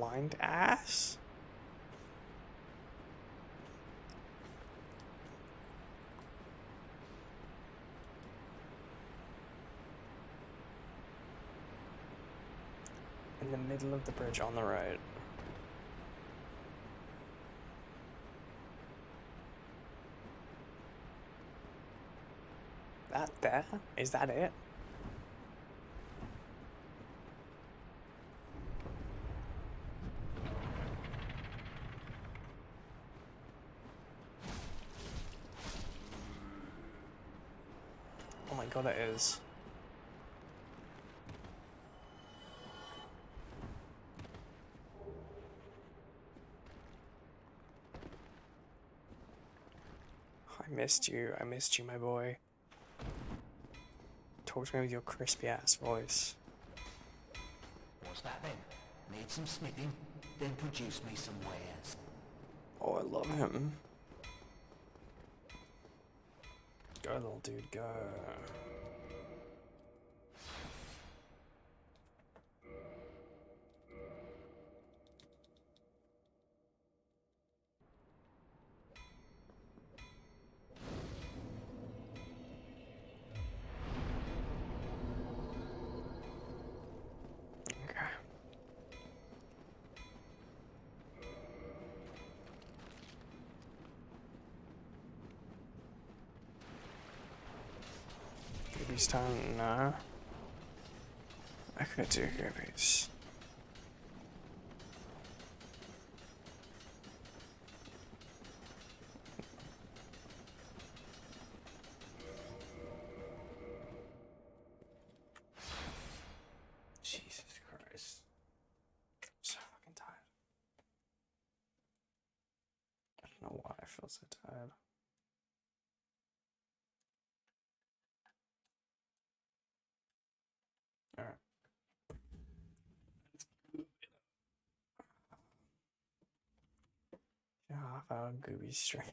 blind ass? In the middle of the bridge on the right. That there? Is that it? Oh my god, it is. I missed you, my boy. Talk to me with your crispy ass voice. What's that then? Need some smithing? Then produce me some wares. Oh, I love him. Go, little dude, go. Gooby's time, no. I could do Gooby's. Jesus Christ. I'm so fucking tired. I don't know why I feel so tired. Alright. Half-hour Gooby stream.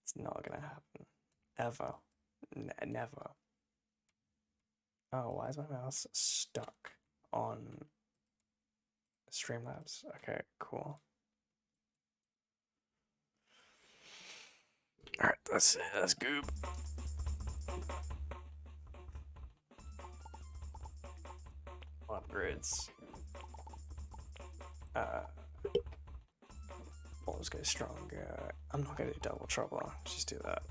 It's not gonna happen. Ever. Never. Oh, why is my mouse stuck on Streamlabs? Okay, cool. Alright, that's it. That's Goob. Upgrades. Let's go stronger. I'm not gonna do double trouble. Just do that.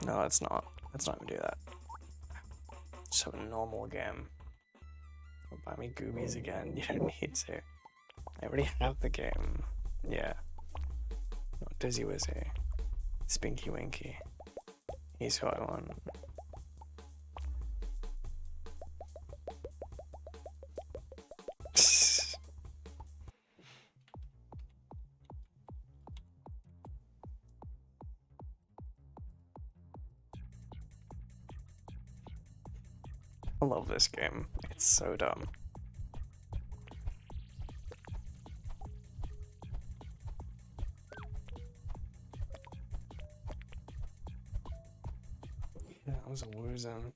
No, it's not. Let's not even do that. So a normal game. Don't buy me Goobies again. You don't need to. I already have the game. Yeah. Not Dizzy Wizzy. Spinky Winky. He's who I want. I love this game. It's so dumb. Yeah, that was a woozin'.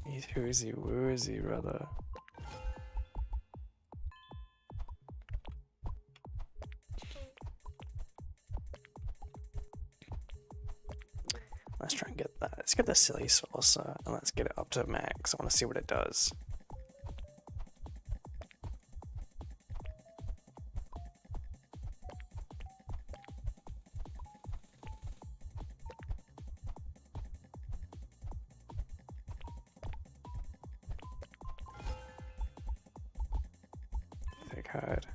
He's woozy, brother. Let's try and get that. Let's get the silly saucer and let's get it up to max. I want to see what it does. Thick hide.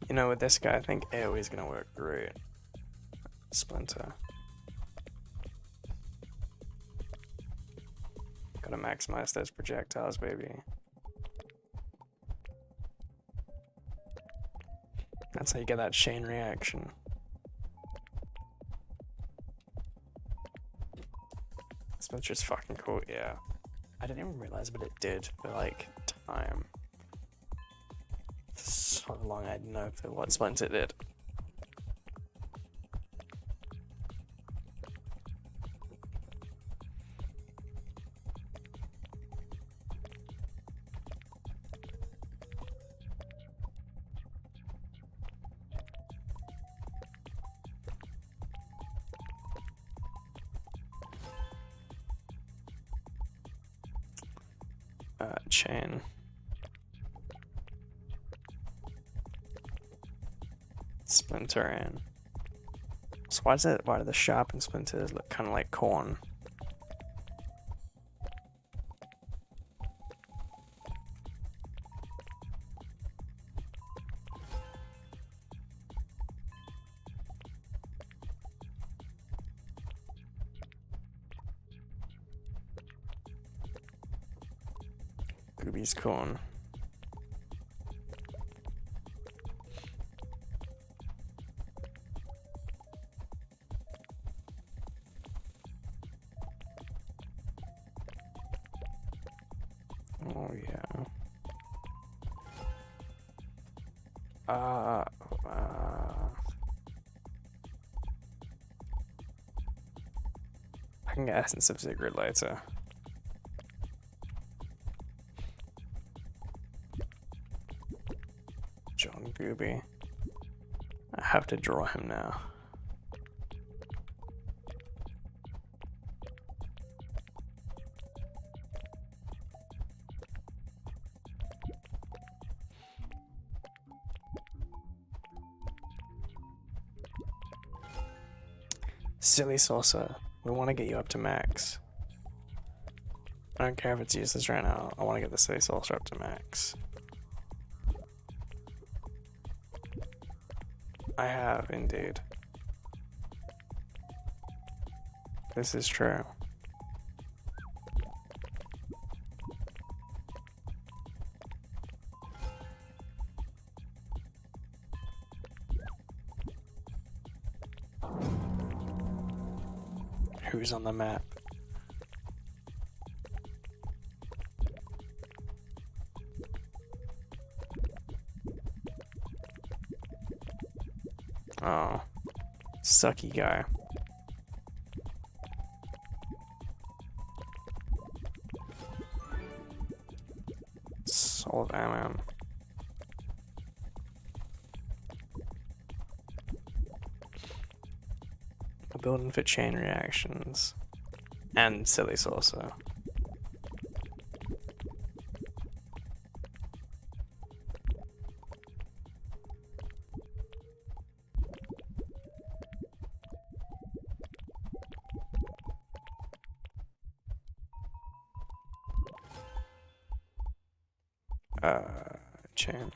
You know, with this guy, I think AoE is gonna work great. Splinter. Gotta maximize those projectiles, baby. That's how you get that chain reaction. This Which is fucking cool, yeah. I didn't even realize what it did for like time. For so long I didn't know what Splinter did. Chain. Splinter in. So why do the sharpened splinters look kind of like corn? Gooby's corn. Oh yeah. I can get Essence of Secret later. John Gooby. I have to draw him now. Silly Saucer, we want to get you up to max. I don't care if it's useless right now, I want to get the Silly Saucer up to max. I have, indeed. This is true. Who's on the map? Oh, sucky guy. Soul of Amam. Building for chain reactions. And Silly Saucer. Chain.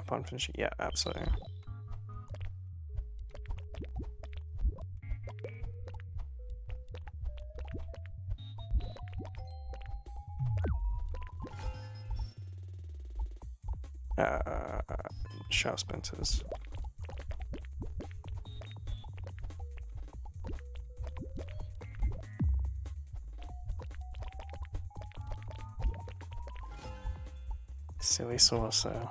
Upon finishing, yeah, absolutely. Sharp splinters. Silly Saucer.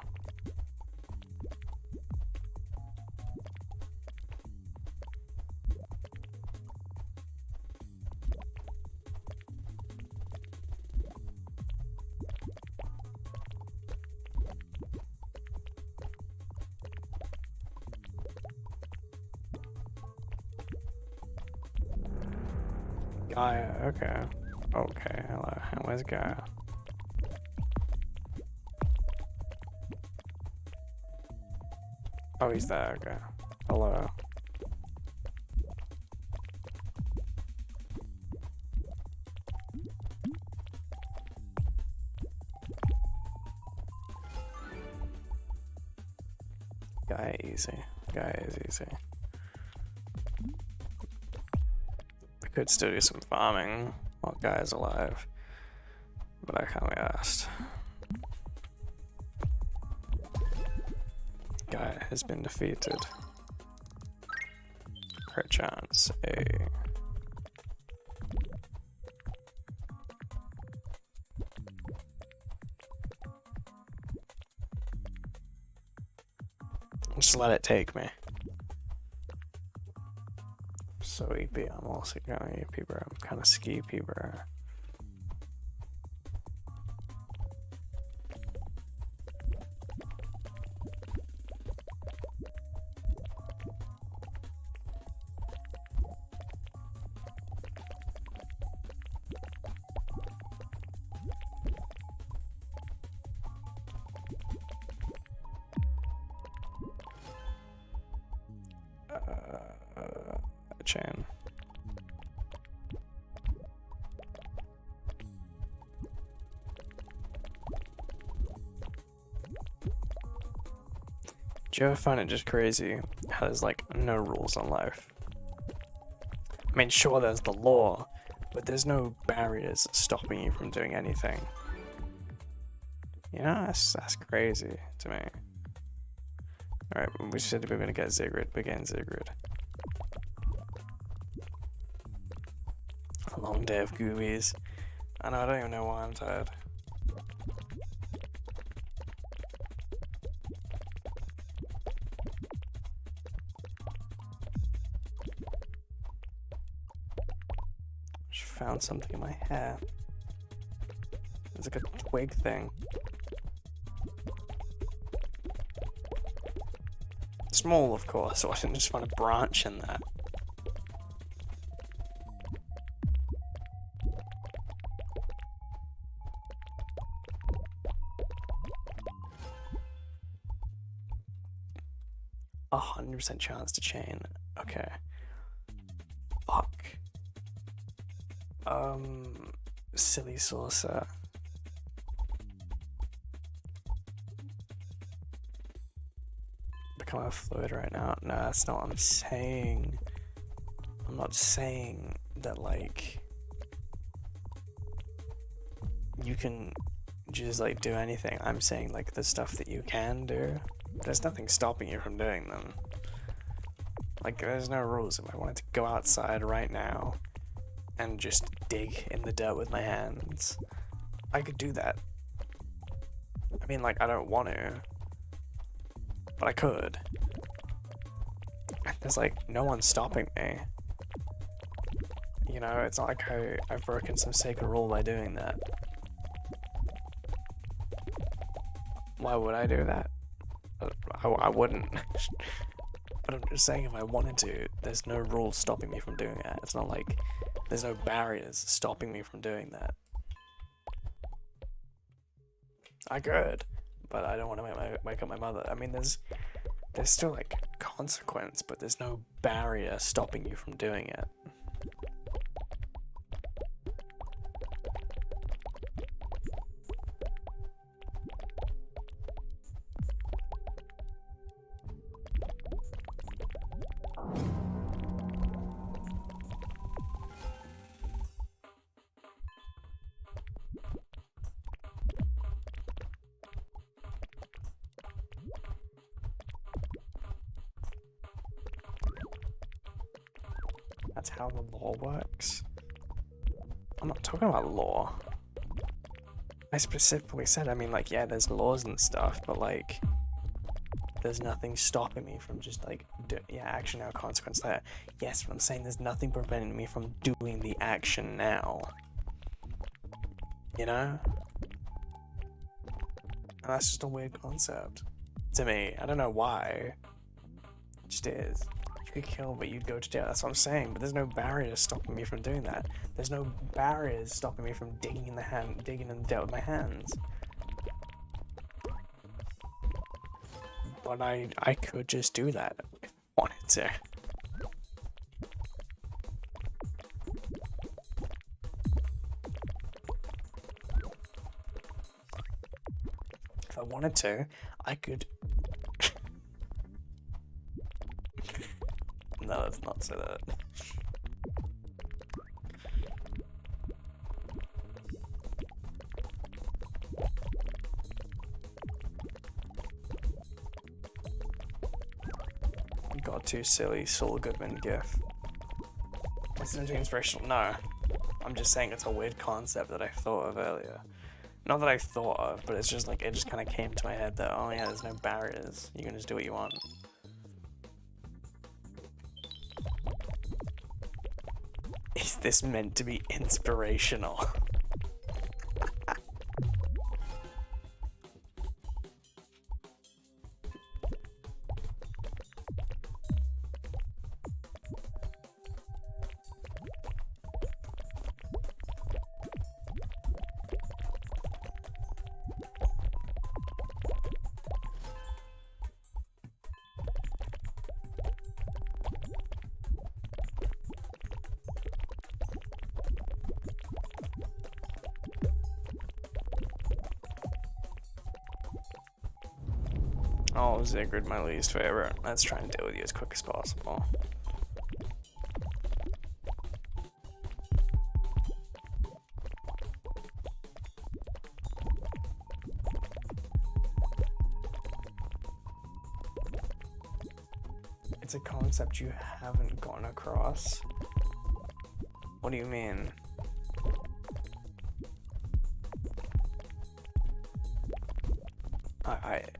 Gaia, okay. Okay, hello. Where's Gaia? Oh, he's there, okay. Hello. Gaia easy. Gaia is easy. We could still do some farming while Gaia's alive, but I can't be asked. guy has been defeated. Crit chance. A. Just let it take me. So EP, I'm also going EP, bro. I'm kind of ski-py, bro. Chain. Do you ever find it just crazy how there's like no rules on life? I mean, sure, there's the law, but there's no barriers stopping you from doing anything. You know, that's crazy to me. Alright, we said we were gonna get Ziggurat. We're getting Ziggurat. A long day of goobies. I know, I don't even know why I'm tired. Just found something in my hair. It's like a twig thing. Small, of course, so I didn't just find a branch in that. A 100% chance to chain. Okay. Fuck. Silly saucer. Become a fluid right now. No, that's not what I'm saying. I'm not saying that, like, you can just, like, do anything. I'm saying, like, the stuff that you can do, there's nothing stopping you from doing them. Like, there's no rules. If I wanted to go outside right now and just dig in the dirt with my hands, I could do that. I mean, like, I don't want to, but I could. There's, like, no one stopping me. You know, it's not like I've broken some sacred rule by doing that. Why would I do that? I wouldn't. But I'm just saying, if I wanted to, there's no rules stopping me from doing that. It's not like there's no barriers stopping me from doing that. I could, but I don't want to wake up my mother. I mean, there's still, like, consequence, but there's no barrier stopping you from doing it. That's how the law works. I'm not talking about law. I specifically said, I mean, like, yeah, there's laws and stuff, but, like, there's nothing stopping me from just, like, yeah, action now, consequence there. Yes, but I'm saying there's nothing preventing me from doing the action now. You know? And that's just a weird concept to me. I don't know why. It just is. You could kill, but you'd go to jail. That's what I'm saying. But there's no barriers stopping me from doing that. There's no barriers stopping me from digging in the dirt with my hands. But I could just do that if I wanted to. If I wanted to, I could. No, let's not say that. not too silly, Saul Goodman gif. It's not too inspirational, no. I'm just saying it's a weird concept that I thought of earlier. Not that I thought of, but it's just like, it just kind of came to my head that, oh yeah, there's no barriers. You can just do what you want. Is this meant to be inspirational? Oh, Zigrid, my least favorite. Let's try and deal with you as quick as possible. It's a concept you haven't gone across. What do you mean?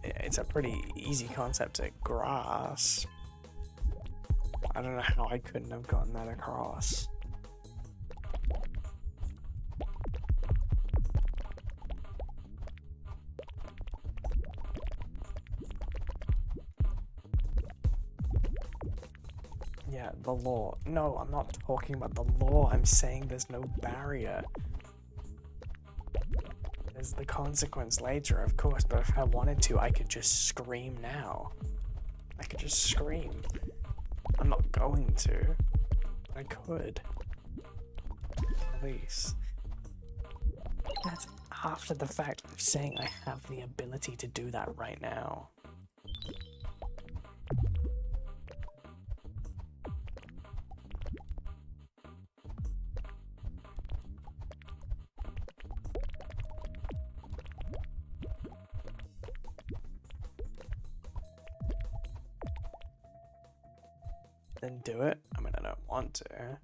It's a pretty easy concept to grasp. I don't know how I couldn't have gotten that across. Yeah, the law. No, I'm not talking about the law. I'm saying there's no barrier. There's the consequence later, of course, but if I wanted to, I could just scream now. I could just scream. I'm not going to. I could. At least. That's after the fact of saying I have the ability to do that right now. Then do it. I mean, I don't want to.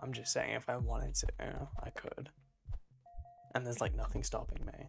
I'm just saying if I wanted to, I could. And there's like nothing stopping me.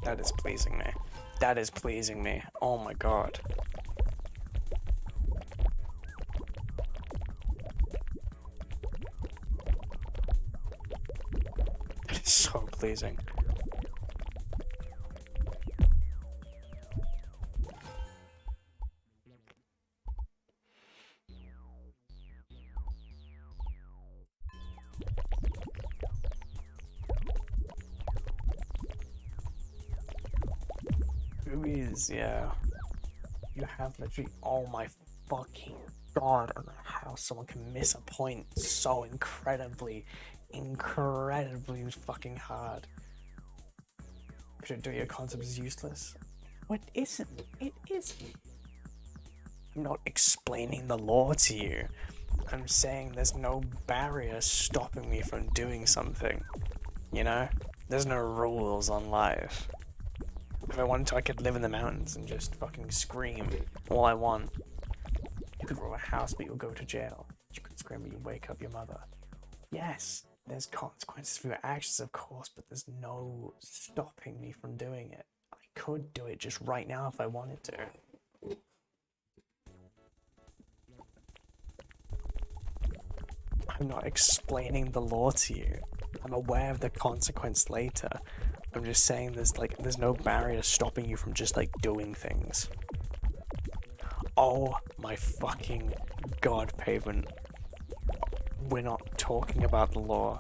That is pleasing me. That is pleasing me. Oh my god. That is so pleasing. Yeah, you have literally, oh my fucking god, I don't know how someone can miss a point so incredibly fucking hard. Should do your concept is useless. What isn't? It isn't. I'm not explaining the law to you. I'm saying there's no barrier stopping me from doing something. You know? There's no rules on life. If I wanted to, I could live in the mountains and just fucking scream all I want. You could rob a house, but you'll go to jail. You could scream, but you wake up your mother. Yes, there's consequences for your actions, of course, but there's no stopping me from doing it. I could do it just right now if I wanted to. I'm not explaining the law to you. I'm aware of the consequence later. I'm just saying there's no barrier stopping you from just like doing things. Oh my fucking god, Pavement. We're not talking about the law.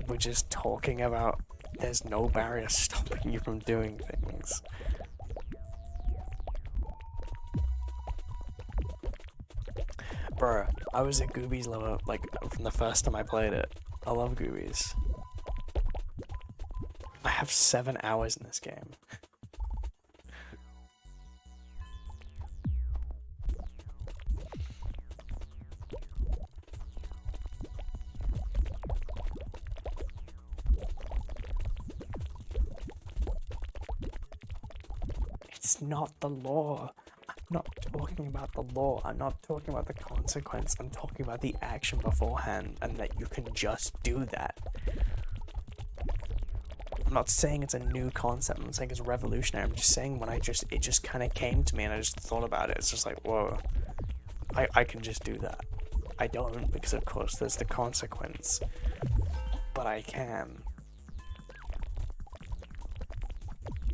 We're just talking about there's no barrier stopping you from doing things. Bro, I was a Goobies lover like from the first time I played it. I love Goobies. I have 7 hours in this game. It's not the law. I'm not talking about the law. I'm not talking about the consequence. I'm talking about the action beforehand and that you can just do that. I'm not saying it's a new concept. I'm not saying it's revolutionary. I'm just saying it just kind of came to me and I just thought about it. It's just like, whoa, I can just do that. I don't, because of course there's the consequence, but I can.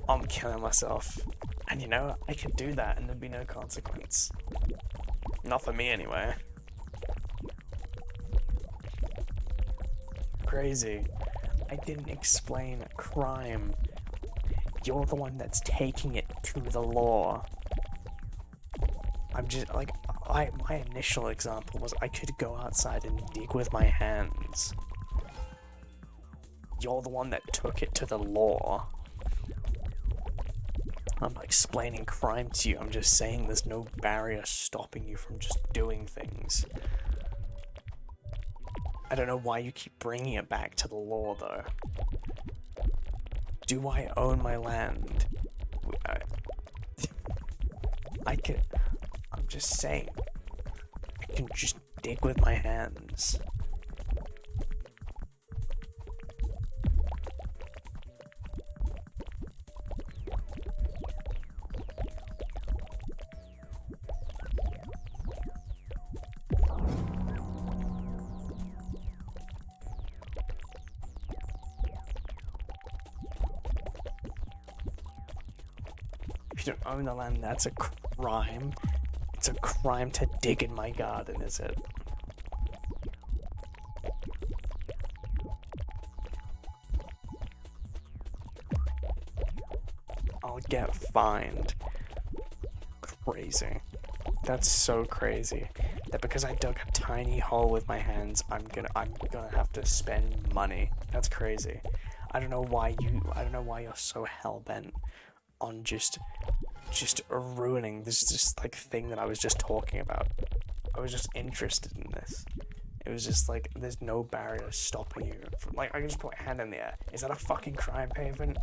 I'm killing myself. And you know, I could do that and there'd be no consequence. Not for me anyway. Crazy. I didn't explain crime. You're the one that's taking it to the law. I'm just like, my initial example was I could go outside and dig with my hands. You're the one that took it to the law. I'm not explaining crime to you, I'm just saying there's no barrier stopping you from just doing things. I don't know why you keep bringing it back to the law, though. Do I own my land? I'm just saying, I can just dig with my hands. If you don't own the land, that's a crime. It's a crime to dig in my garden, is it? I'll get fined. Crazy. That's so crazy. That because I dug a tiny hole with my hands, I'm gonna have to spend money. That's crazy. I don't know why you're so hell-bent on just ruining this just like thing that I was just talking about. I was just interested in this. It was just like there's no barrier stopping you from, like, I can just put my hand in the air. Is that a fucking crime pavement?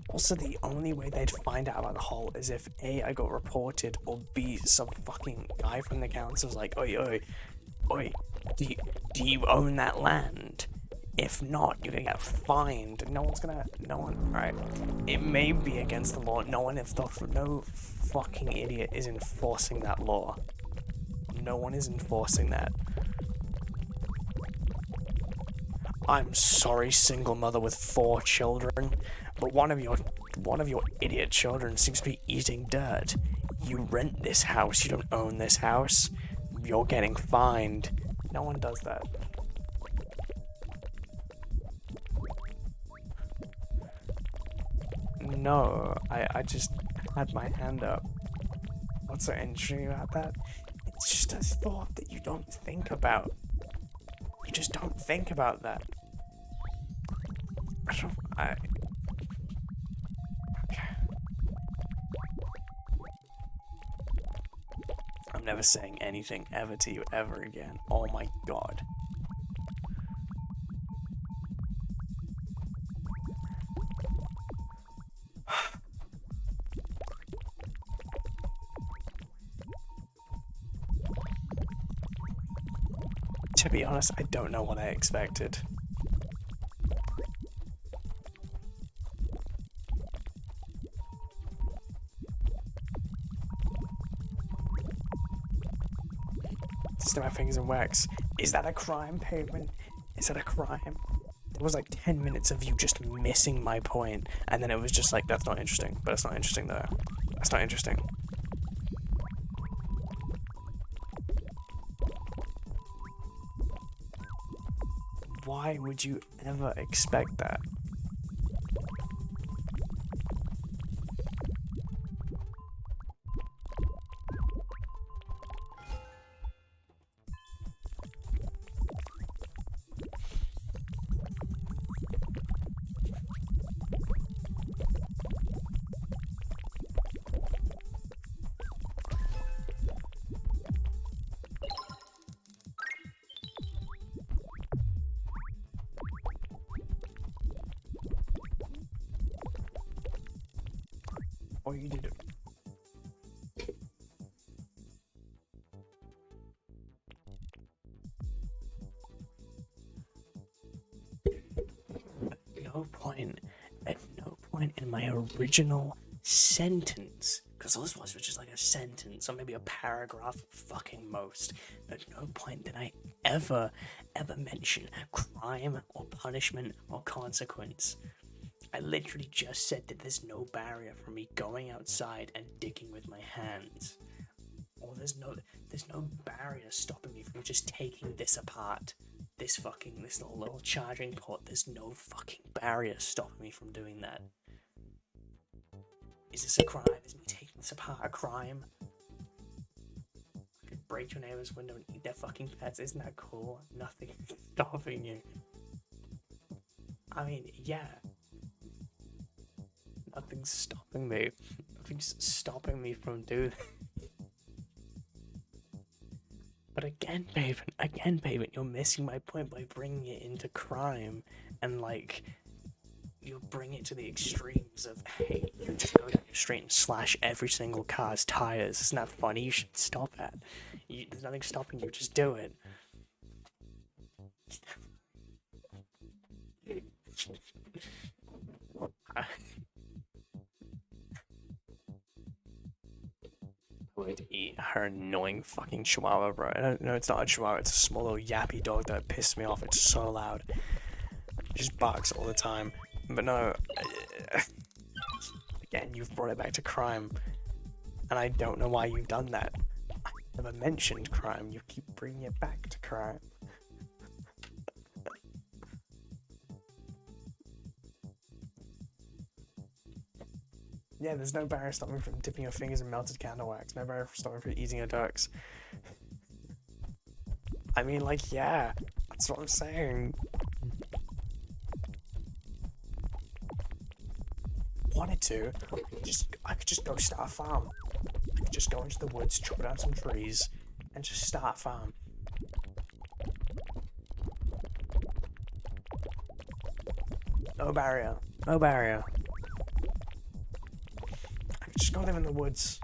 Also, the only way they'd find out about the hole is if A, I got reported, or B, some fucking guy from the council's like, oi, do you own that land? If not, you're gonna get fined. Alright. It may be against the law. No fucking idiot is enforcing that law. No one is enforcing that. I'm sorry, single mother with 4 children, but one of your idiot children seems to be eating dirt. You rent this house, you don't own this house. You're getting fined. No one does that. No, I just had my hand up. What's so interesting about that? It's just a thought that you don't think about. You just don't think about that. Okay. I'm never saying anything ever to you ever again. Oh my god. To be honest, I don't know what I expected. Stick my fingers in wax. Is that a crime, pavement? Is that a crime? There was like 10 minutes of you just missing my point, and then it was just like, that's not interesting. But it's not interesting though. That's not interesting. Why would you ever expect that? Or you did it. At no point in my original sentence, because those was just like a sentence or maybe a paragraph fucking most, at no point did I ever mention crime or punishment or consequence. I literally just said that there's no barrier for me going outside and digging with my hands, or there's no barrier stopping me from just taking this apart. This little charging port, there's no fucking barrier stopping me from doing that. Is this a crime? Is me taking this apart a crime? I could break your neighbor's window and eat their fucking pets. Isn't that cool? Nothing stopping you. I mean, yeah. Nothing's stopping me. Nothing's stopping me from doing that. But again, Paven, you're missing my point by bringing it into crime, and like, you bring it to the extremes of, hey, you just go down your street and slash every single car's tires. Isn't that funny? You should stop that. There's nothing stopping you, just do it. Would eat her annoying fucking chihuahua, bro. I don't know, it's not a chihuahua, it's a small little yappy dog that pissed me off. It's so loud. It just barks all the time. But no, again, you've brought it back to crime, and I don't know why you've done that. I never mentioned crime, you keep bringing it back to crime. Yeah, there's no barrier stopping me from dipping your fingers in melted candle wax. No barrier stopping me from eating your ducks. I mean, like, yeah, that's what I'm saying. Wanted to, I could just go start a farm. I could just go into the woods, chop down some trees, and just start a farm. No barrier. No barrier. I could just go live in the woods.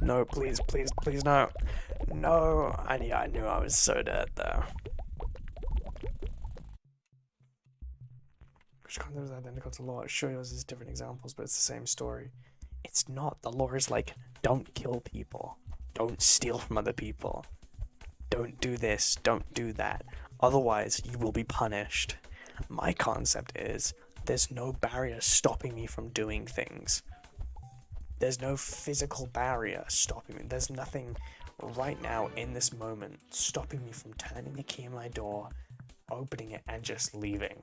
No, please, please, please, no. No, I knew I was so dead, though. Which content is identical to law? Sure, yours is different examples, but it's the same story. It's not. The law is like, don't kill people. Don't steal from other people. Don't do this, don't do that. Otherwise, you will be punished. My concept is, there's no barrier stopping me from doing things. There's no physical barrier stopping me. There's nothing right now in this moment stopping me from turning the key in my door, opening it, and just leaving.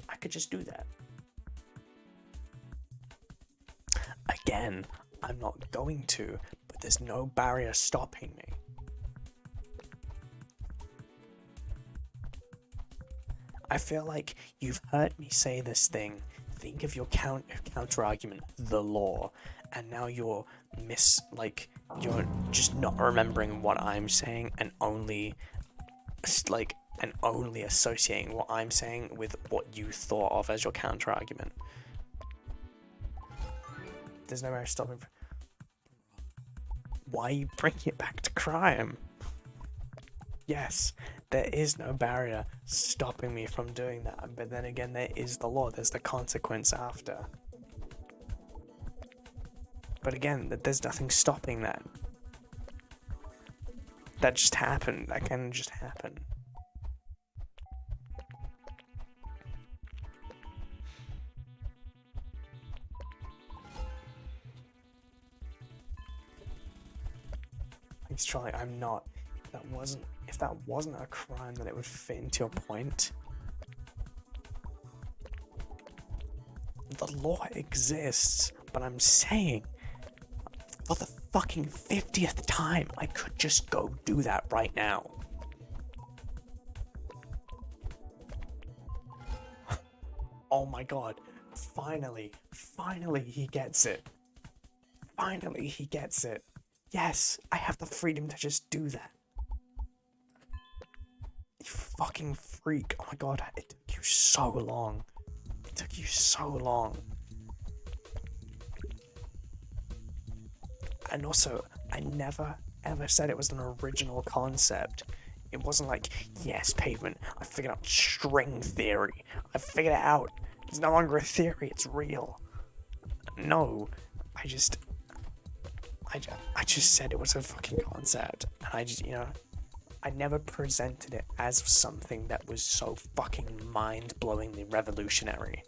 I could just do that. Again, I'm not going to, but there's no barrier stopping me. I feel like you've heard me say this thing. Think of your counter argument, the law, and now you're you're just not remembering what I'm saying and only associating what I'm saying with what you thought of as your counter argument. There's no way stopping. Why are you bringing it back to crime? Yes, there is no barrier stopping me from doing that, but then again, there is the law. There's the consequence after. But again, there's nothing stopping that. That just happened. That can just happen. He's trying. I'm not. If that wasn't a crime, then it would fit into your point. The law exists, but I'm saying, for the fucking 50th time, I could just go do that right now. Oh my god. Finally he gets it. Finally he gets it. Yes, I have the freedom to just do that. You fucking freak. Oh my god, it took you so long. It took you so long. And also, I never ever said it was an original concept. It wasn't like, yes, Pavement, I figured out string theory. I figured it out. It's no longer a theory, it's real. No, I just said it was a fucking concept. And I just, I never presented it as something that was so fucking mind-blowingly revolutionary.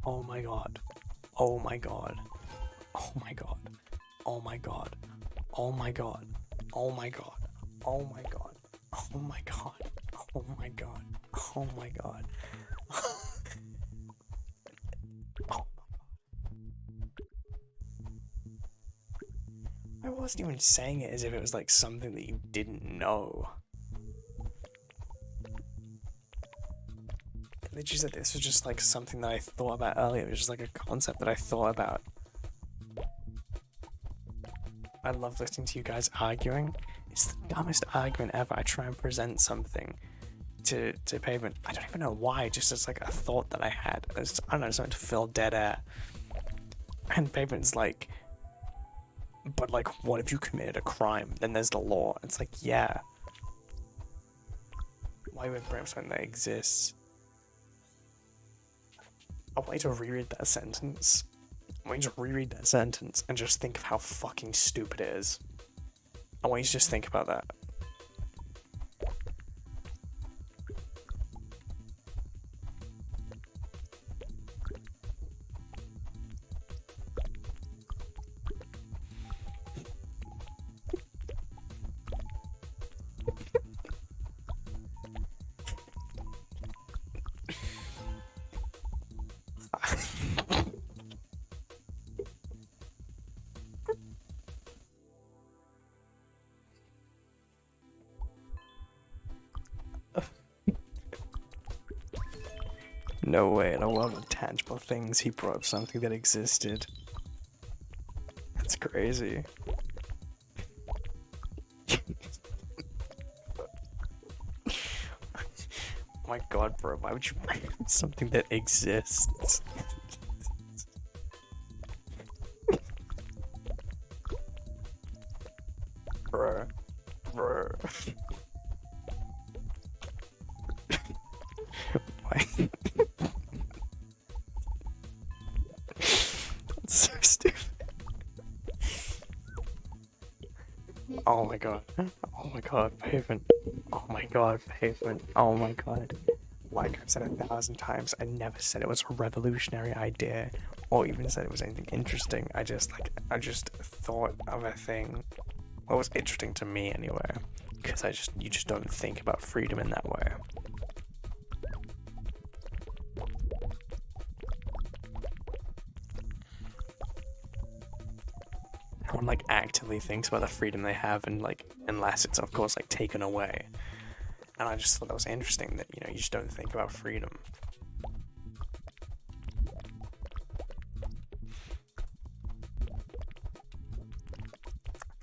Oh my god. Oh my god. Oh my god. Oh my god. Oh my god. Oh my god. Oh my god. Oh my god. Oh my god. Oh my god. Oh. I wasn't even saying it as if it was like something that you didn't know. Literally said this was just like something that I thought about earlier. It was just like a concept that I thought about. I love listening to you guys arguing. It's the dumbest argument ever. I try and present something to Pavement. I don't even know why, just as like a thought that I had. I don't know, something to fill dead air. And Pavement's like, but like, what if you committed a crime? Then there's the law. It's like, yeah. Why would bring up something that exists? I want you to reread that sentence. I want you to reread that sentence and just think of how fucking stupid it is. I want you to just think about that. No way, in a world of tangible things, he brought up something that existed. That's crazy. Oh my god, bro, why would you bring up something that exists? Bro. Why? That's so stupid. Oh my god. Oh my god, Pavement. Oh my god, Pavement. Oh my god. Like I've said 1,000 times, I never said it was a revolutionary idea or even said it was anything interesting. I just thought of a thing. What was interesting to me anyway. Because you just don't think about freedom in that way. No one like actively thinks about the freedom they have, and like unless it's of course like taken away. And I just thought that was interesting that you just don't think about freedom.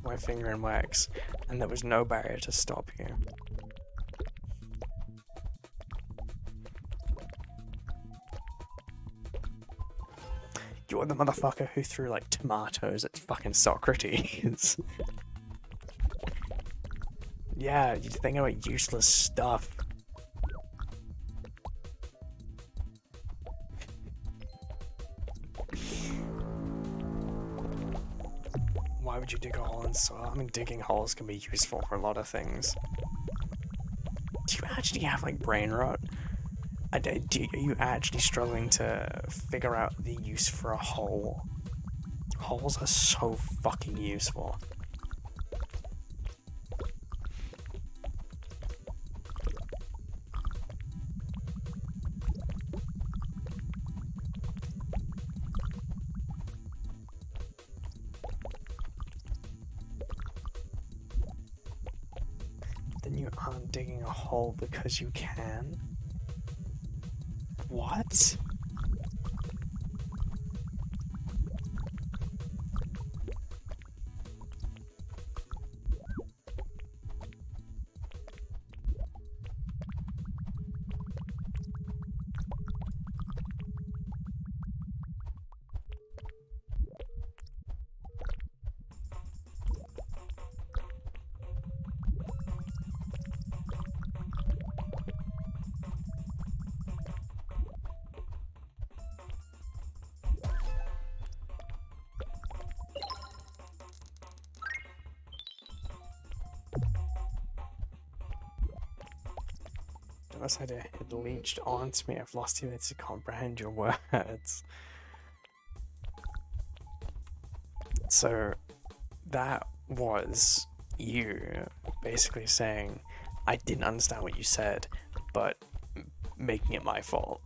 My finger in wax, and there was no barrier to stop you. You're the motherfucker who threw like tomatoes at fucking Socrates. Yeah, you're thinking about useless stuff. Why would you dig a hole in soil? I mean, digging holes can be useful for a lot of things. Do you actually have like brain rot? Are you actually struggling to figure out the use for a hole? Holes are so fucking useful. Then you aren't digging a hole because you can? What? Unless it had leached onto me, I've lost you to comprehend your words. So that was you basically saying, I didn't understand what you said, but making it my fault.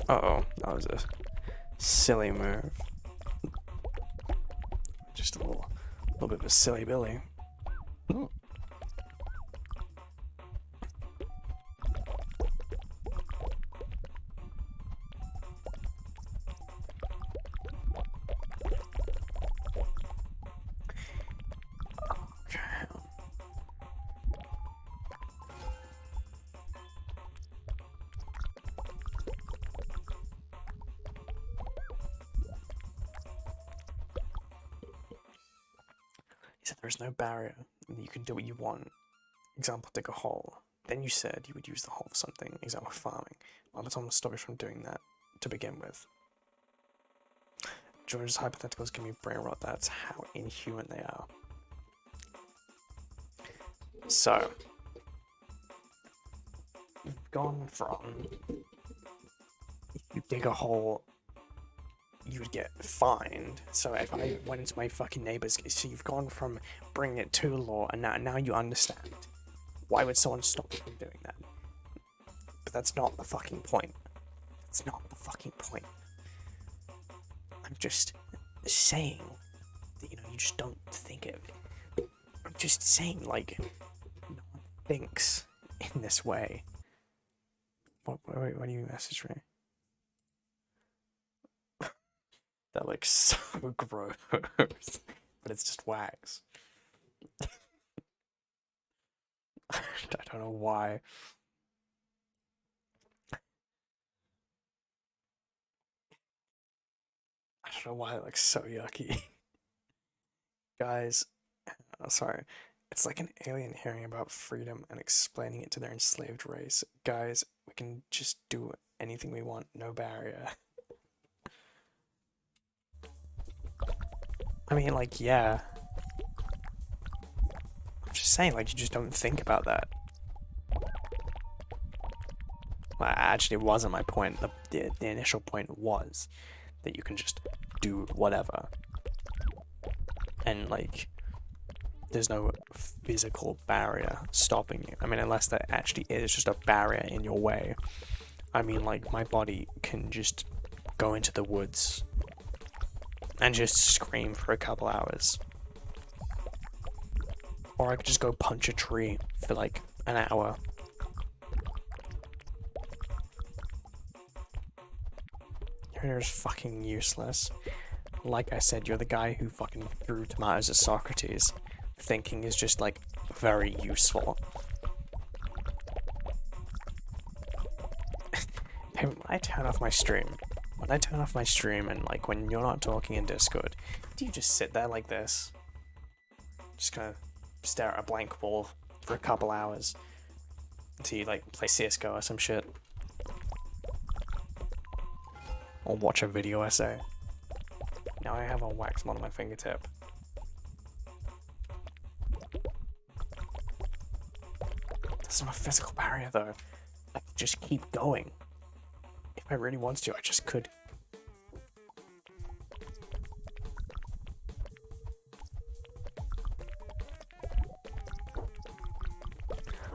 Uh-oh, that was a silly move. Just a little bit of a silly Billy. Ooh. You said there's no barrier, and you can do what you want. Example, dig a hole. Then you said you would use the hole for something. Example, farming. Why would someone stop you from doing that to begin with? George's hypotheticals give me brain rot. That's how inhuman they are. So, you've gone from, if you dig a hole, you would get fined. So if I went into my fucking neighbor's, so you've gone from bringing it to law, and now you understand. Why would someone stop you from doing that? But that's not the fucking point. That's not the fucking point. I'm just saying that, you know, you just don't think of it. I'm just saying, like, no one thinks in this way. What do you message me? That looks so gross, but it's just wax. I don't know why. I don't know why it looks so yucky. Guys, sorry. It's like an alien hearing about freedom and explaining it to their enslaved race. Guys, we can just do anything we want, no barrier. I mean, like, yeah. I'm just saying, like, you just don't think about that. Well, actually, it wasn't my point. The initial point was that you can just do whatever. And, like, there's no physical barrier stopping you. I mean, unless there actually is just a barrier in your way. I mean, like, my body can just go into the woods and just scream for a couple hours. Or I could just go punch a tree for like an hour. You're just fucking useless. Like I said, you're the guy who fucking threw tomatoes at Socrates. Thinking is just, like, very useful. Hey, when I turn off my stream, and, like, when you're not talking in Discord, do you just sit there like this? Just kind of stare at a blank wall for a couple hours until you, like, play CSGO or some shit? Or watch a video essay? Now I have a wax mod on my fingertip. That's not a physical barrier though. I could just keep going. If I really wanted to, I just could.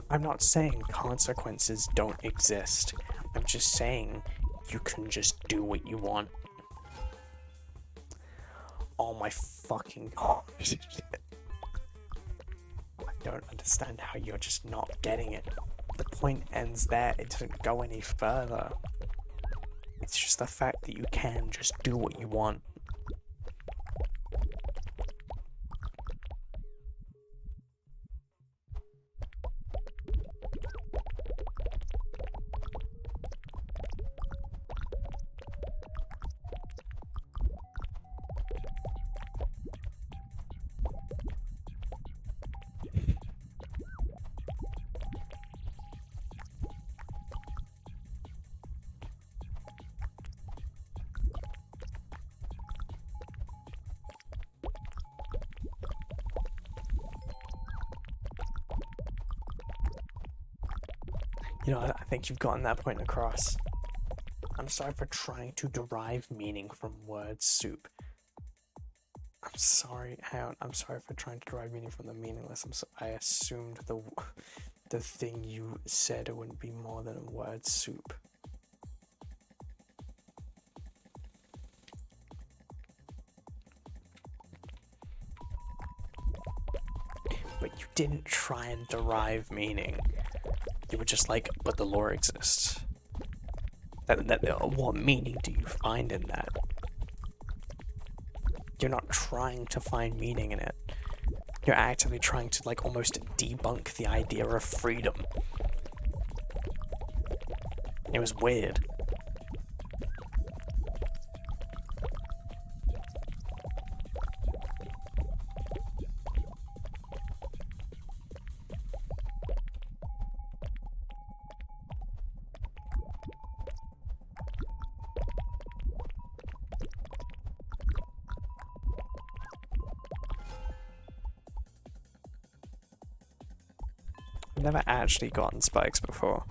I'm not saying consequences don't exist. I'm just saying you can just do what you want. Oh my fucking god. I don't understand how you're just not getting it. The point ends there, it doesn't go any further. It's just the fact that you can just do what you want. You know, I think you've gotten that point across. I'm sorry for trying to derive meaning from word soup. I'm sorry, I'm sorry for trying to derive meaning from the meaningless. I assumed the thing you said wouldn't be more than a word soup. But you didn't try and derive meaning. You were just like, but the lore exists. What meaning do you find in that? You're not trying to find meaning in it. You're actively trying to, like, almost debunk the idea of freedom. It was weird. I've never actually gotten spikes before.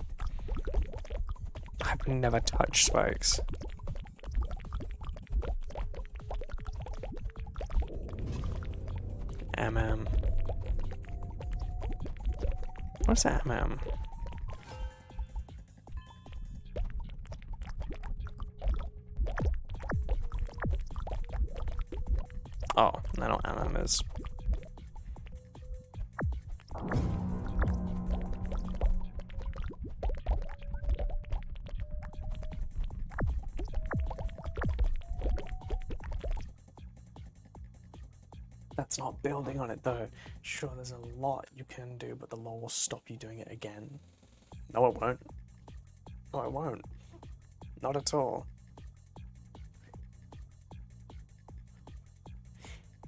I've never touched spikes. MM. What's MM? Oh, I know what MM is. That's not building on it though. Sure, there's a lot you can do, but the law will stop you doing it again. No, it won't. No, it won't. Not at all.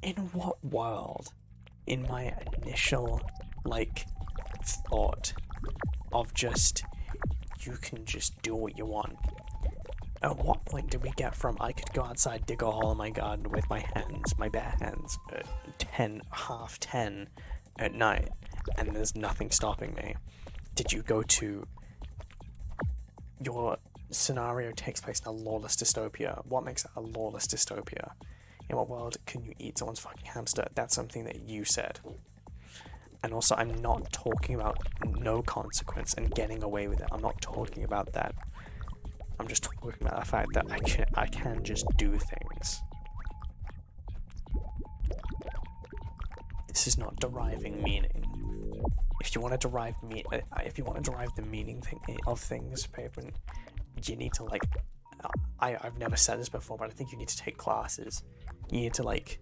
In what world, in my initial, like, thought of just, you can just do what you want, at what point did we get from I could go outside, dig a hole in my garden with my hands, my bare hands, at 10 at night, and there's nothing stopping me? Did you go to, your scenario takes place in a lawless dystopia? What makes it a lawless dystopia? In what world can you eat someone's fucking hamster? That's something that you said. And also, I'm not talking about no consequence and getting away with it. I'm not talking about that. I'm just talking about the fact that I can just do things. This is not deriving meaning. If you want to derive the meaning of things, Paper, you need to, like, I've never said this before, but I think you need to take classes. You need to, like,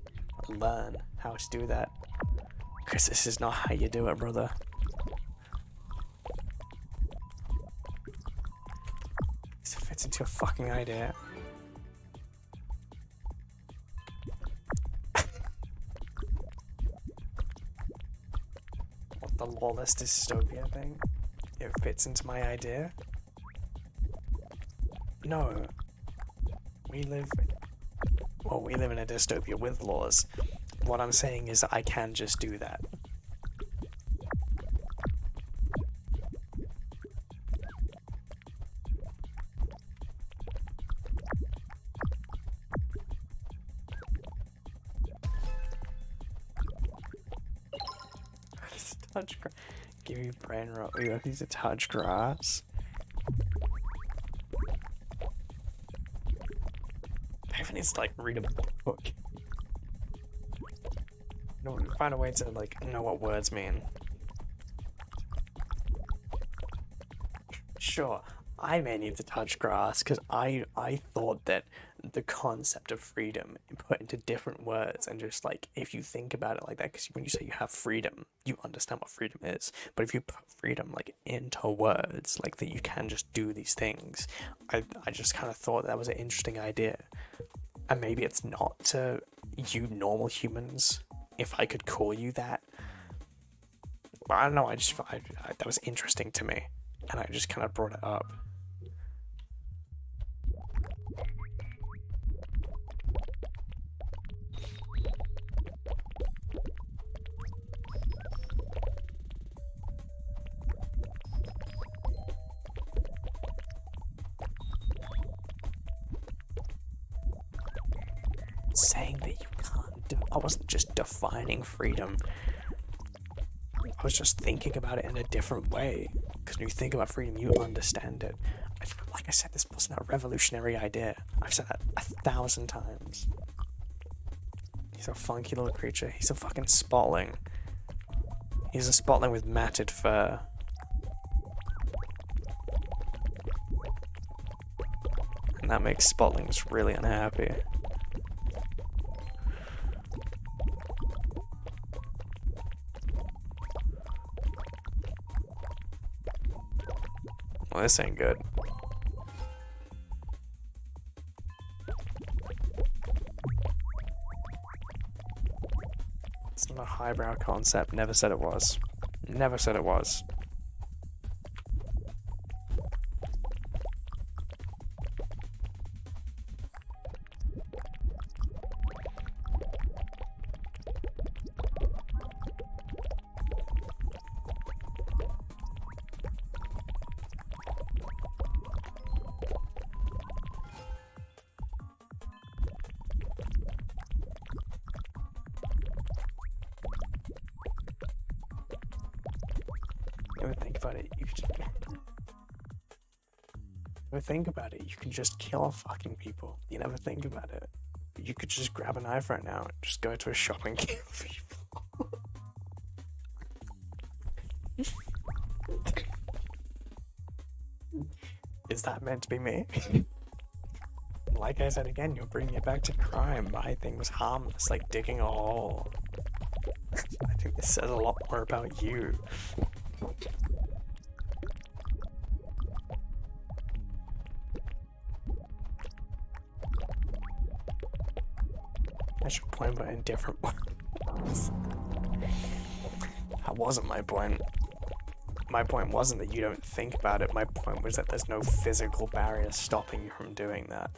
learn how to do that. Because this is not how you do it, brother. This fits into a fucking idea. What, the lawless dystopia thing? It fits into my idea? No. We live in a dystopia with laws. What I'm saying is I can just do that. Touch grass. Give you brain rot. We have these to touch grass. Paven needs to, like, read a book. No, find a way to, like, know what words mean. Sure, I may need to touch grass because I thought that the concept of freedom put into different words, and just, like, if you think about it like that, because when you say you have freedom, you understand what freedom is. But if you put freedom, like, into words, like that you can just do these things, I just kind of thought that was an interesting idea. And maybe it's not to you normal humans, if I could call you that. But I don't know, that was interesting to me, and I just kind of brought it up. Saying that you can't I wasn't just defining freedom. I was just thinking about it in a different way. Because when you think about freedom, you understand it. Like I said, this wasn't a revolutionary idea. I've said that 1,000 times. He's a funky little creature. He's a fucking spotling. He's a spotling with matted fur. And that makes spotlings really unhappy. Well, this ain't good. It's not a highbrow concept. Never said it was. Never said it was. Think about it, you can just kill fucking people. You never think about it. You could just grab a knife right now and just go to a shop and kill people. Is that meant to be me? Like I said again, you're bringing it back to crime. My thing was harmless, like digging a hole. I think this says a lot more about you. That's your point, but in different ways. That wasn't my point. My point wasn't that you don't think about it. My point was that there's no physical barrier stopping you from doing that.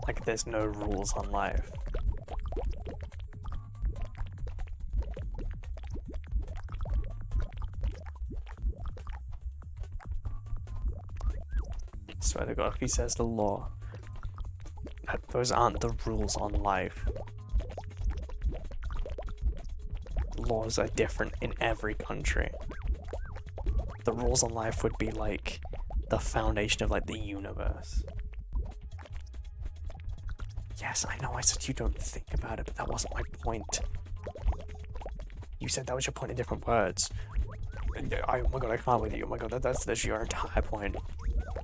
Like, there's no rules on life. I swear to God, if he says the law, those aren't the rules on life. Laws are different in every country. The rules on life would be like the foundation of like the universe. Yes, I know I said you don't think about it, but that wasn't my point. You said that was your point in different words. Oh my god, I can't with you. Oh my god, that's your entire point.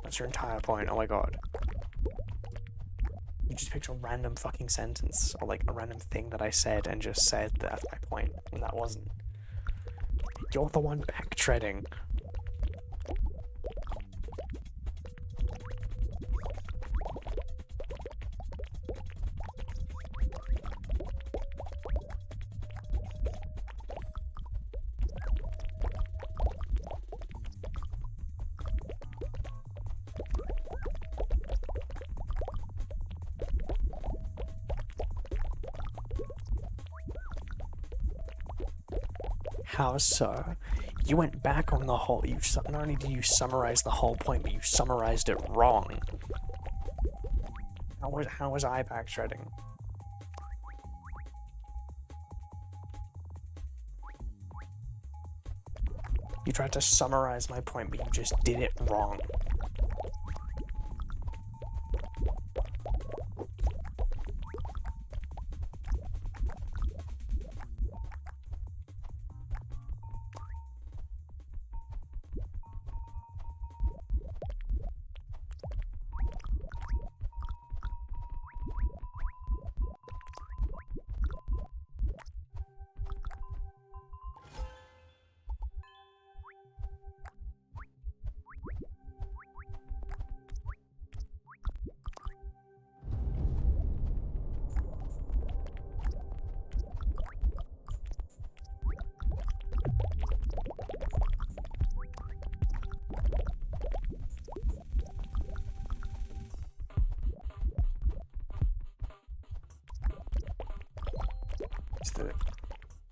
That's your entire point. Oh my god. You just picked a random fucking sentence, or like a random thing that I said and just said that's my point, and that wasn't. You're the one backtreading. How so? You went back on the whole. Not only did you summarize the whole point, but you summarized it wrong. How was I backtracking? You tried to summarize my point, but you just did it wrong.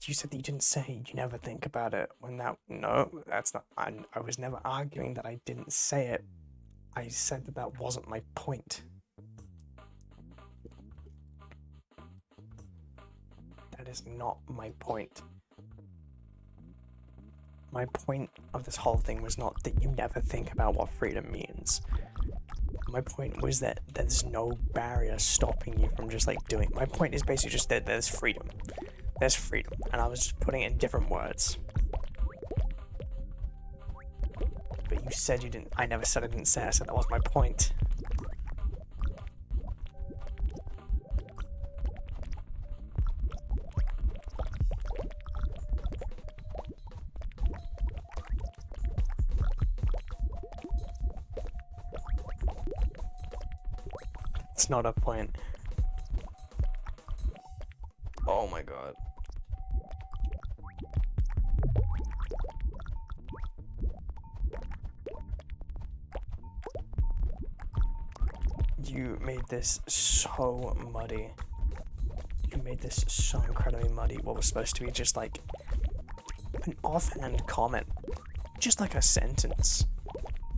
You said that you didn't say you never think about it when that. No, that's not. I was never arguing that I didn't say it. I said that that wasn't my point. That is not my point. My point of this whole thing was not that you never think about what freedom means. My point was that there's no barrier stopping you from just like doing. My point is basically just that there's freedom. There's freedom, and I was just putting it in different words. But you said you didn't. I never said I didn't say it. I said that was my point. It's not a point. Oh my god. You made this so muddy. You made this so incredibly muddy. What was supposed to be just like an offhand comment. Just like a sentence.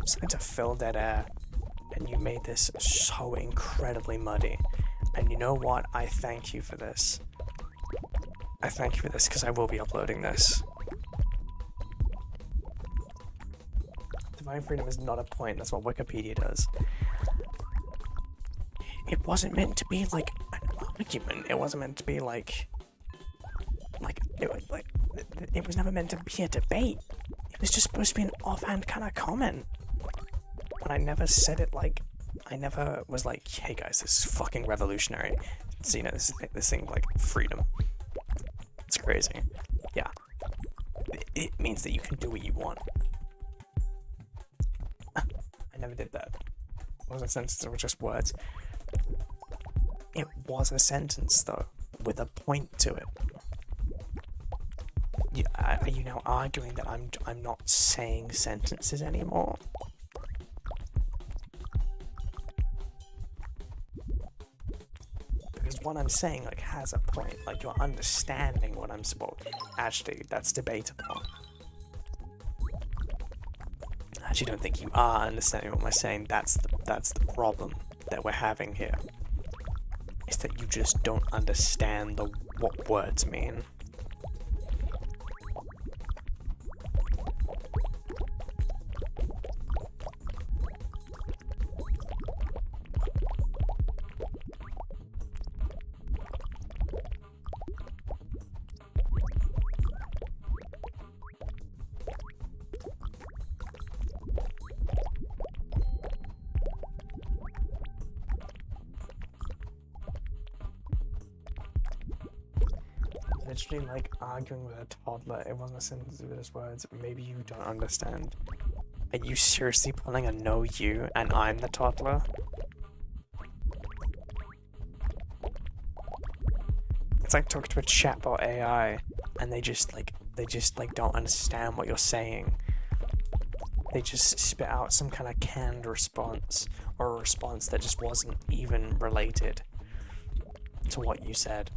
Something to fill dead air. And you made this so incredibly muddy. And you know what? I thank you for this. I thank you for this because I will be uploading this. Divine freedom is not a point. That's what Wikipedia does. It wasn't meant to be like an argument. It wasn't meant to be like it was never meant to be a debate. It was just supposed to be an offhand kind of comment. And I never said it like, I never was like, hey guys, this is fucking revolutionary. So, you know, this thing like freedom. It's crazy. Yeah. It means that you can do what you want. I never did that. It wasn't sentences, it was just words. It was a sentence though, with a point to it. Are you now arguing that I'm not saying sentences anymore? Because what I'm saying like has a point. Like you're understanding what I'm supposed. Actually, that's debatable. I actually don't think you are understanding what I'm saying. That's the problem that we're having here. Is that you just don't understand what words mean. literally like arguing with a toddler. It wasn't a sentence with his words. Maybe you don't understand. Are you seriously pulling a no you and I'm the toddler? It's like talking to a chatbot AI and they just don't understand what you're saying. They just spit out some kind of canned response, or a response that just wasn't even related to what you said.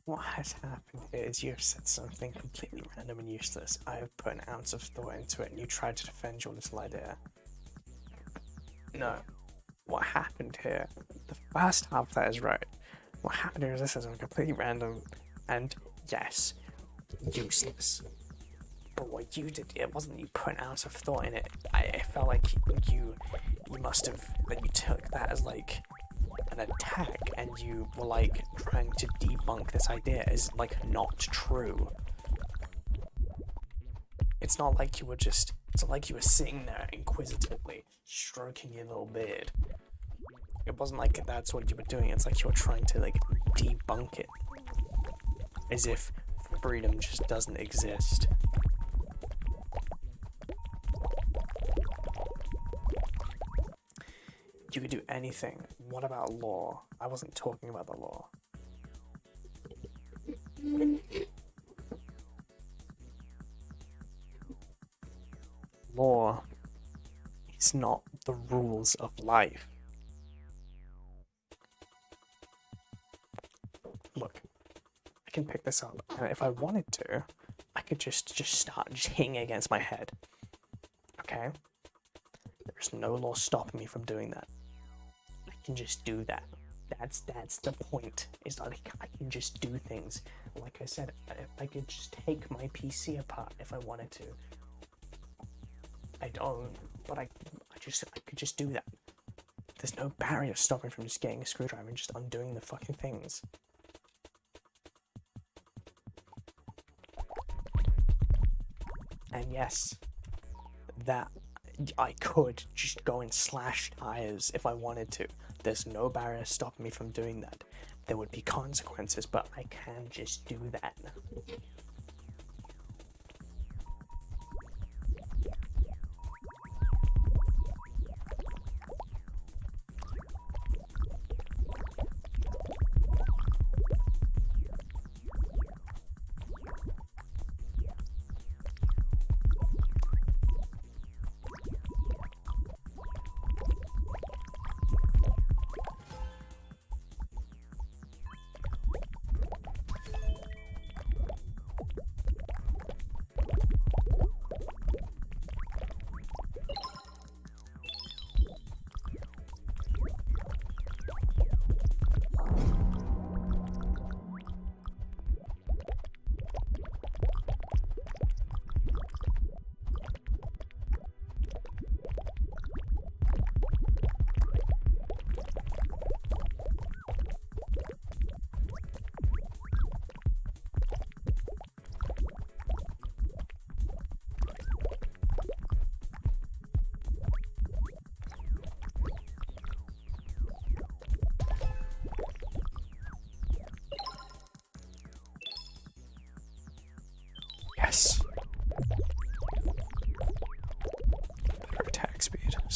What has happened here is you have said something completely random and useless. I have put an ounce of thought into it and you tried to defend your little idea. No. What happened here, the first half of that is right. What happened here is this is completely random and, yes, useless. But what you did, it wasn't that you put an ounce of thought in it. I felt like you must have, that you took that as like an attack and you were like trying to debunk this idea as like not true. It's not like you were just, it's not like you were sitting there inquisitively stroking your little beard. It wasn't like that's what you were doing. It's like you were trying to like debunk it as if freedom just doesn't exist. You could do anything. What about law? I wasn't talking about the law. Law is not the rules of life. Look, I can pick this up, and if I wanted to, I could just start hitting it against my head. Okay? There's no law stopping me from doing that. I can just do that. That's the point. Is like I can just do things. Like I said, I could just take my PC apart if I wanted to. I don't, but I could just do that. There's no barrier stopping me from just getting a screwdriver and just undoing the fucking things. And yes, that I could just go and slash tires if I wanted to. There's no barrier stopping me from doing that. There would be consequences, but I can just do that.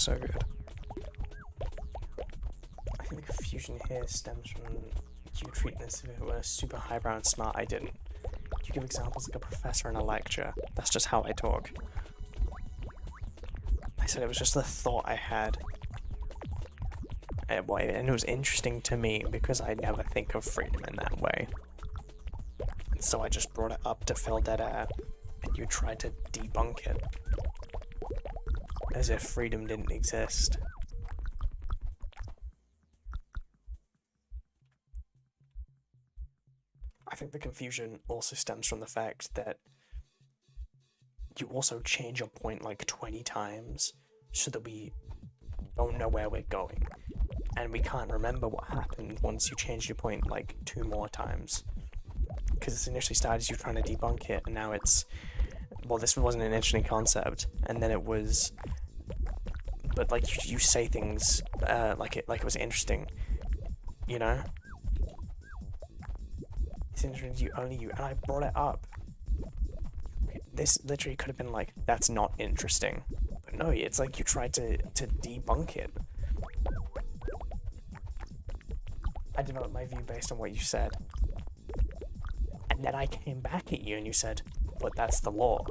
So good. I think the confusion here stems from you treating this if it were super highbrow and smart. I didn't. You give examples like a professor in a lecture. That's just how I talk. I said it was just a thought I had. And it was interesting to me because I never think of freedom in that way. So I just brought it up to fill dead air, and you tried to debunk it. As if freedom didn't exist. I think the confusion also stems from the fact that you also change your point like 20 times so that we don't know where we're going. And we can't remember what happened once you changed your point like 2 more times. Because it initially started as you trying to debunk it, and now it's, well, this wasn't an interesting concept, and then it was, but like you say things like it was interesting, you know? It's interesting to you, and I brought it up. This literally could have been like, that's not interesting. But no, it's like you tried to debunk it. I developed my view based on what you said. And then I came back at you and you said, but that's the law.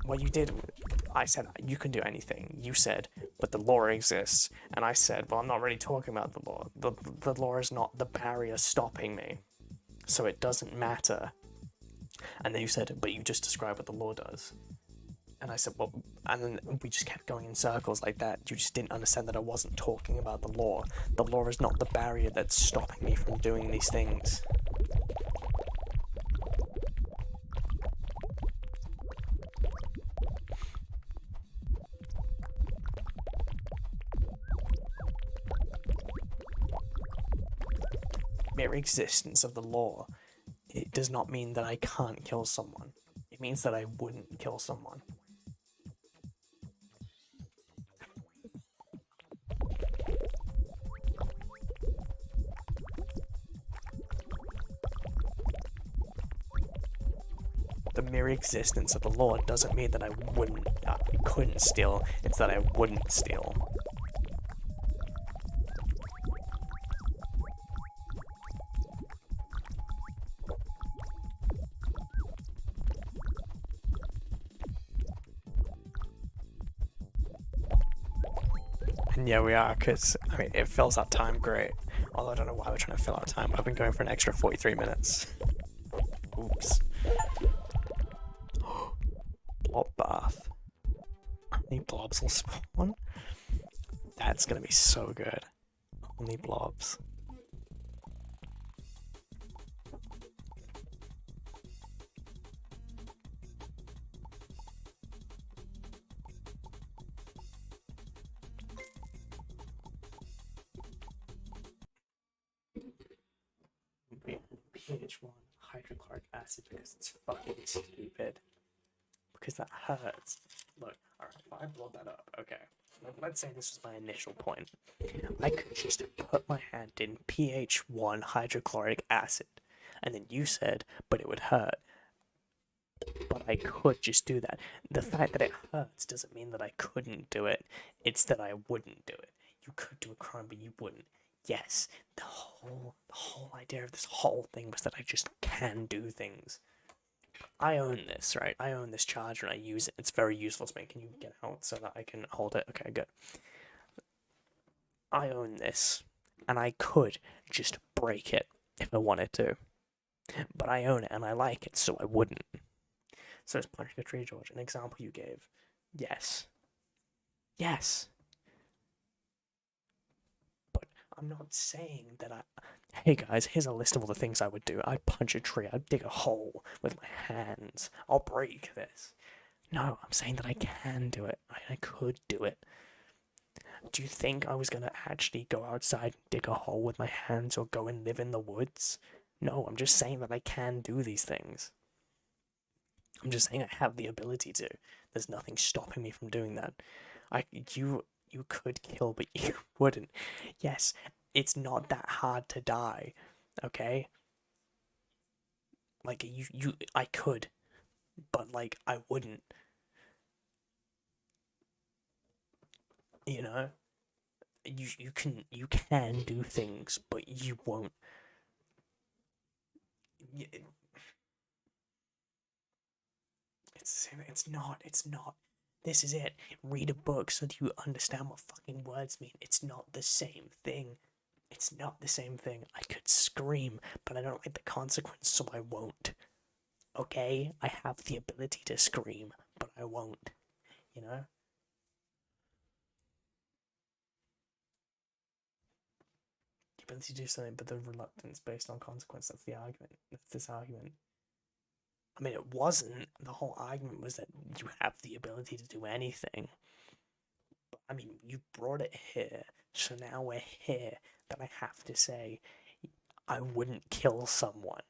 What you did, I said, you can do anything. You said, but the law exists. And I said, well, I'm not really talking about the law. The law is not the barrier stopping me. So it doesn't matter. And then you said, but you just described what the law does. And I said, well, and then we just kept going in circles like that. You just didn't understand that I wasn't talking about the law. The law is not the barrier that's stopping me from doing these things. Mere existence of the law, it does not mean that I can't kill someone. It means that I wouldn't kill someone. The mere existence of the law doesn't mean that I couldn't steal, it's that I wouldn't steal. And yeah, we are, because, I mean, it fills out time great. Although I don't know why we're trying to fill out time. I've been going for an extra 43 minutes. Oops. Blob bath. How many blobs will spawn? That's gonna be so good. Only blobs. pH1 hydrochloric acid because it's fucking stupid. Because that hurts. Look, alright, if I blow that up, okay. Let's say this was my initial point. I could just put my hand in pH1 hydrochloric acid, and then you said, but it would hurt. But I could just do that. The fact that it hurts doesn't mean that I couldn't do it. It's that I wouldn't do it. You could do a crime, but you wouldn't. Yes, the whole idea of this whole thing was that I just can do things. I own this, right? I own this charger and I use it. It's very useful to me. Can you get out so that I can hold it? Okay, good. I own this, and I could just break it if I wanted to. But I own it and I like it, so I wouldn't. So it's punching a tree, George. An example you gave. Yes. Yes. But I'm not saying that hey guys, here's a list of all the things I would do. I'd punch a tree, I'd dig a hole with my hands, I'll break this. No, I'm saying that I can do it. I could do it. Do you think I was gonna actually go outside and dig a hole with my hands or go and live in the woods? No, I'm just saying that I can do these things. I'm just saying I have the ability to. There's nothing stopping me from doing that. You could kill, but you wouldn't. Yes, it's not that hard to die, okay? Like, I could, but, like, I wouldn't. You know, you can do things, but you won't. It's not. It's not. This is it. Read a book so that you understand what fucking words mean. It's not the same thing. It's not the same thing. I could scream, but I don't like the consequence, so I won't. Okay? I have the ability to scream, but I won't. You know? The ability to do something, but the reluctance based on consequence. That's the argument. That's this argument. I mean, it wasn't. The whole argument was that you have the ability to do anything. But, I mean, you brought it here, so now we're here, that I have to say, I wouldn't kill someone.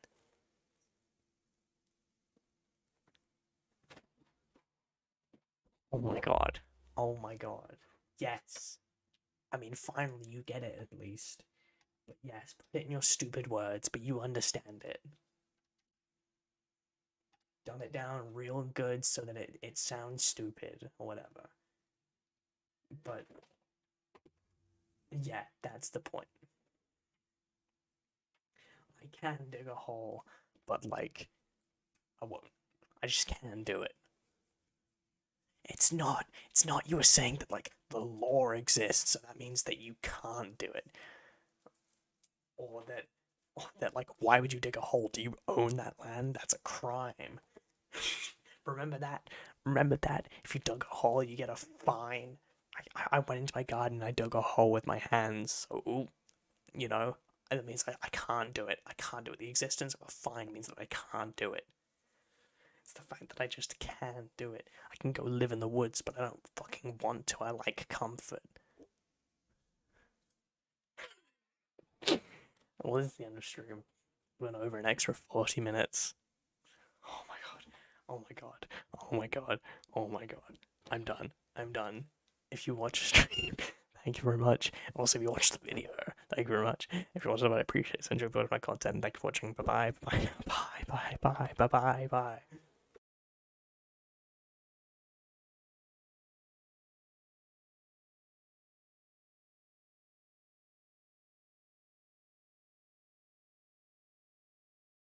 Oh my god. Oh my god. Yes. I mean, finally you get it at least. But yes, put it in your stupid words, but you understand it. Dumb it down real good so that it sounds stupid or whatever. But yeah, that's the point. I can dig a hole, but like, I won't. I just can't do it. It's not. It's not. You were saying that like the law exists, so that means that you can't do it, or that like why would you dig a hole? Do you own that land? That's a crime. Remember that. Remember that. If you dug a hole, you get a fine. I went into my garden and I dug a hole with my hands. So, you know, that means I can't do it. I can't do it. The existence of a fine means that I can't do it. It's the fact that I just can't do it. I can go live in the woods, but I don't fucking want to. I like comfort. Well, this is the end of stream. Went over an extra 40 minutes. Oh my god. Oh my god. Oh my god. Oh my god. I'm done. I'm done. If you watch a stream, thank you very much. Also, if you watch the video, thank you very much. If you watch it, I appreciate it. So enjoy my content. Thank you for watching. Bye bye. Bye bye. Bye bye. Bye bye. Bye.